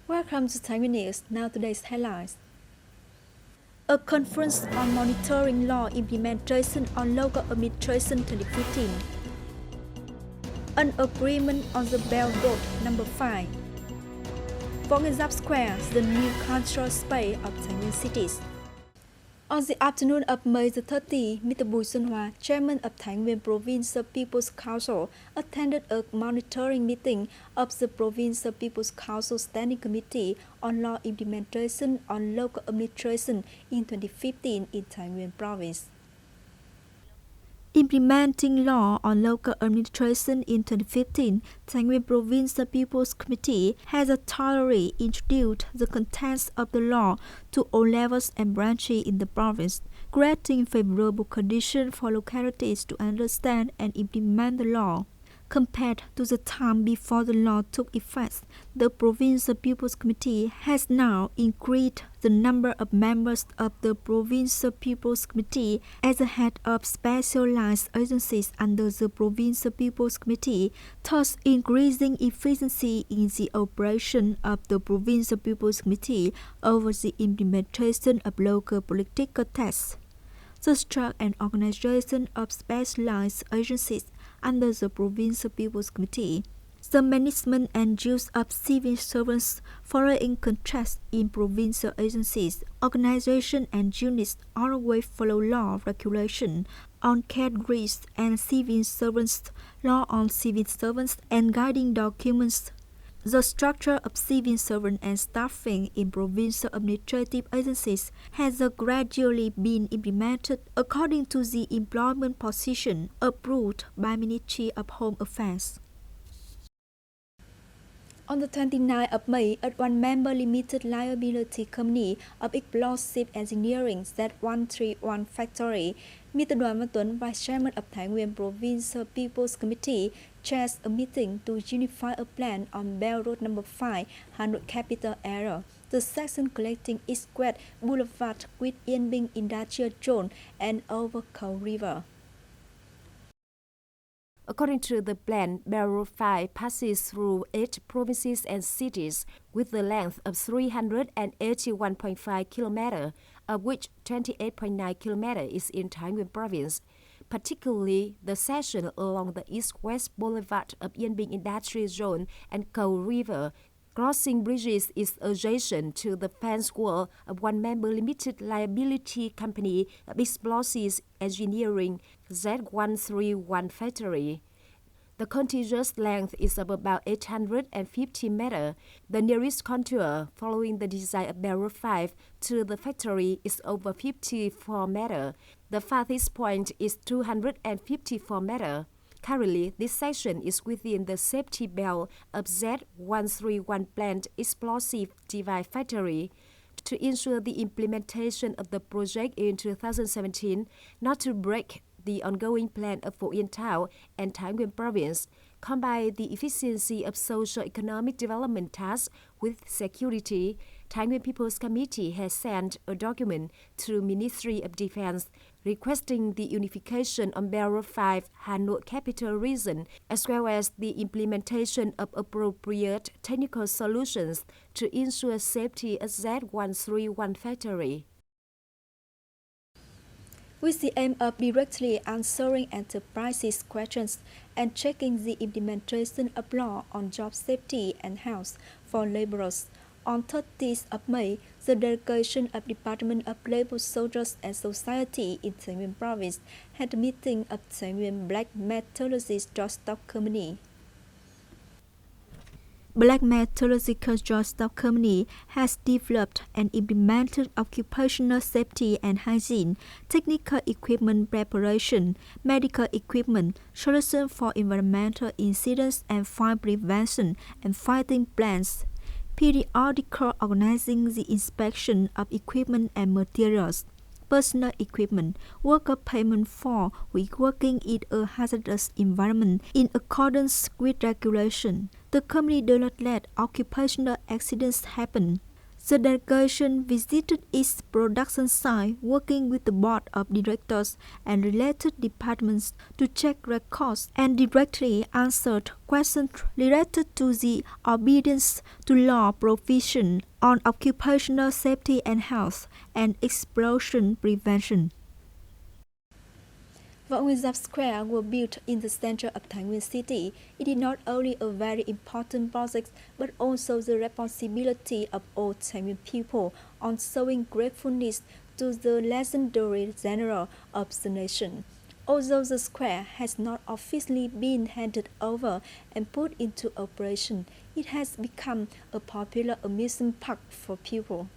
Welcome to Thái News. Now today's headlines. A conference on monitoring law implementation on local administration 2015. An agreement on the Belt Road number 5. GIAP Square, the new cultural space of Thái Nguyên cities. On the afternoon of May the 30th, Mr. Bùi Xuân Hòa, chairman of Thái Nguyên Provincial People's Council, attended a monitoring meeting of the Provincial People's Council Standing Committee on Law Implementation on Local Administration in 2015 in Thái Nguyên Province. Implementing law on local administration in 2015, Thái Nguyên Provincial People's Committee has thoroughly introduced the contents of the law to all levels and branches in the province, creating favorable conditions for localities to understand and implement the law. Compared to the time before the law took effect, the Provincial People's Committee has now increased the number of members of the Provincial People's Committee as a head of specialized agencies under the Provincial People's Committee, thus increasing efficiency in the operation of the Provincial People's Committee over the implementation of local political tasks. The structure and organization of specialized agencies under the Provincial People's Committee, the management and use of civil servants following contracts in provincial agencies, organizations and units always follow law regulation on categories and civil servants, law on civil servants and guiding documents. The structure of civil servant and staffing in provincial administrative agencies has gradually been implemented according to the employment position approved by Ministry of Home Affairs. On the 29th of May, a one-member limited liability company of explosive engineering Z131 factory, Mr. Đoàn Văn Tuấn, Vice Chairman of Thái Nguyên Provincial People's Committee, chairs a meeting to unify a plan on Belt Road number 5, Hà Nội Capital Area, the section connecting East-West Boulevard with Yên Bình Industrial Zone and over Cầu River. According to the plan, Belt Road 5 passes through 8 provinces and cities with the length of 381.5 km, of which 28.9 km is in Thái Nguyên Province. Particularly, the section along the East-West Boulevard of Yên Bình Industrial Zone and Cầu River, crossing bridges is adjacent to the fence wall of one-member limited liability company of explosives engineering Z131 factory. The contiguous length is of about 850 meters. The nearest contour following the design of Belt Road 5 to the factory is over 54 meters. The farthest point is 254 meters. Currently, this section is within the safety belt of Z131 plant explosive device factory. To ensure the implementation of the project in 2017, not to break the ongoing plan of Phổ Yên Town and Thái Nguyên Province, combine the efficiency of socio-economic development tasks with security, Thái Nguyên People's Committee has sent a document to Ministry of Defense requesting the unification on Belt Road 5 Hà Nội Capital Region, as well as the implementation of appropriate technical solutions to ensure safety at Z131 factory. With the aim of directly answering enterprises' questions and checking the implementation of law on job safety and health for laborers, on 30th of May, the delegation of Department of Labor, Soldiers and Society in Thái Nguyên Province had a meeting of Thái Nguyên Black Metallurgical Joint Stock Company. Black Metallurgical Joint Stock Company has developed and implemented occupational safety and hygiene, technical equipment preparation, medical equipment, solutions for environmental incidents and fire prevention and fighting plans, periodical organizing the inspection of equipment and materials, personal equipment, worker payment for working in a hazardous environment in accordance with regulation. The company does not let occupational accidents happen. The delegation visited its production site, working with the board of directors and related departments to check records and directly answered questions related to the obedience to law provision on occupational safety and health and explosion prevention. The Nguyen Square was built in the center of Thái Nguyên city. It is not only a very important project, but also the responsibility of all Thái Nguyên people on showing gratefulness to the legendary general of the nation. Although the square has not officially been handed over and put into operation, it has become a popular amusement park for people.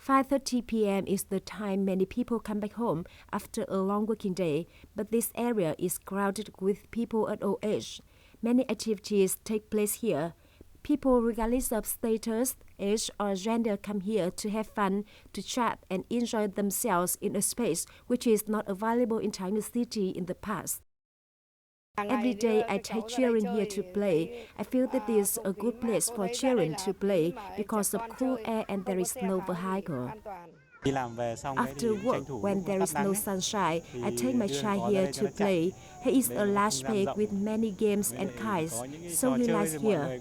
5:30 p.m. is the time many people come back home after a long working day, but this area is crowded with people at all ages. Many activities take place here. People regardless of status, age, or gender come here to have fun, to chat, and enjoy themselves in a space which is not available in Thái Nguyên city in the past. Every day I take children here to play. I feel that this is a good place for children to play because of cool air and there is no vehicle. After work, when there is no sunshine, I take my child here to play. He is a large space with many games and kites, so he likes here.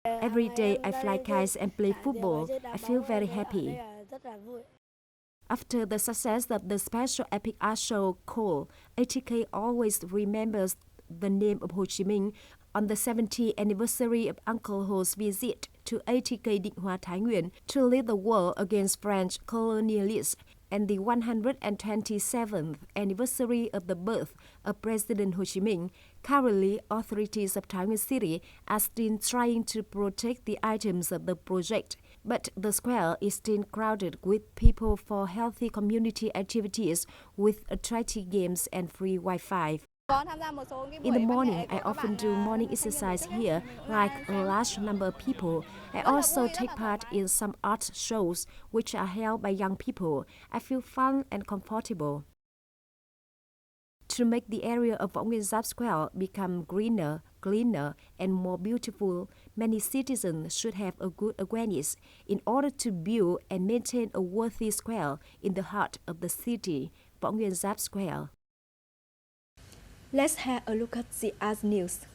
Every day I fly kites and play football. I feel very happy. After the success of the special epic art show called ATK always remembers the name of Ho Chi Minh on the 70th anniversary of Uncle Ho's visit to ATK Định Hóa Thái Nguyên to lead the war against French colonialists and the 127th anniversary of the birth of President Ho Chi Minh. Currently, authorities of Thái Nguyên City are still trying to protect the items of the project, but the square is still crowded with people for healthy community activities with attractive games and free Wi-Fi. In the morning, I often do morning exercise here, like a large number of people. I also take part in some art shows, which are held by young people. I feel fun and comfortable. To make the area of Nguyen Square become greener, cleaner, and more beautiful, many citizens should have a good awareness in order to build and maintain a worthy square in the heart of the city, Nguyen Square. Let's have a look at the art news.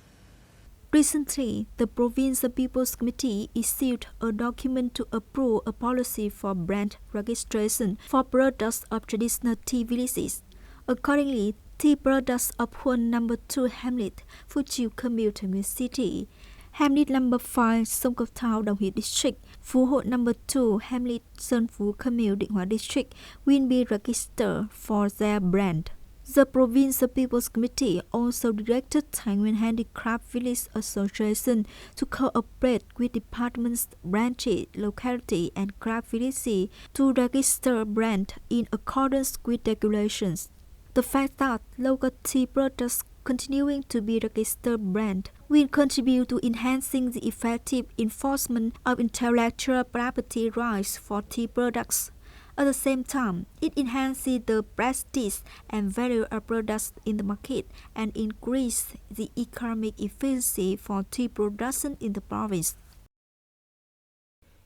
Recently, the Provincial People's Committee issued a document to approve a policy for brand registration for products of traditional tea villages. Accordingly, tea products of Huân No. 2 Hamlet, Phú Chiêu Commune, Thái Nguyên City, Hamlet No. 5 Sông Cầu Thao, Đồng Hỷ District, Phú Hội No. 2 Hamlet, Sơn Phú Commune, Định Hóa District will be registered for their brand. The Provincial People's Committee also directed Thái Nguyên Handicraft Village Association to cooperate with departments, branches, locality, and craft villages to register brand in accordance with regulations. The fact that local tea products continuing to be registered brand will contribute to enhancing the effective enforcement of intellectual property rights for tea products. At the same time, it enhances the prestige and value of products in the market and increases the economic efficiency for tea production in the province.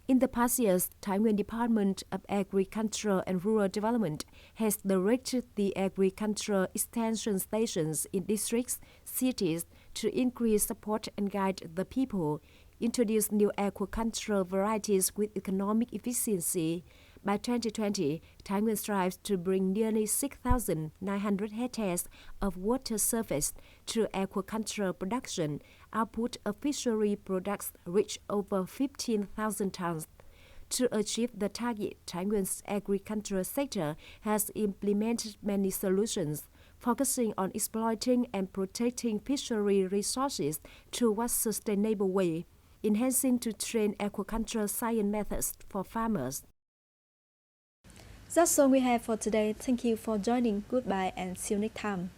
In the past years, Thái Nguyên Department of Agriculture and Rural Development has directed the agricultural extension stations in districts, cities to increase support and guide the people, introduce new agricultural varieties with economic efficiency. By 2020, Thái Nguyên strives to bring nearly 6,900 hectares of water surface to agricultural production. Output of fishery products reach over 15,000 tons. To achieve the target, Thái Nguyên agricultural sector has implemented many solutions, focusing on exploiting and protecting fishery resources towards a sustainable way, enhancing to train agricultural science methods for farmers. That's all we have for today. Thank you for joining. Goodbye and see you next time.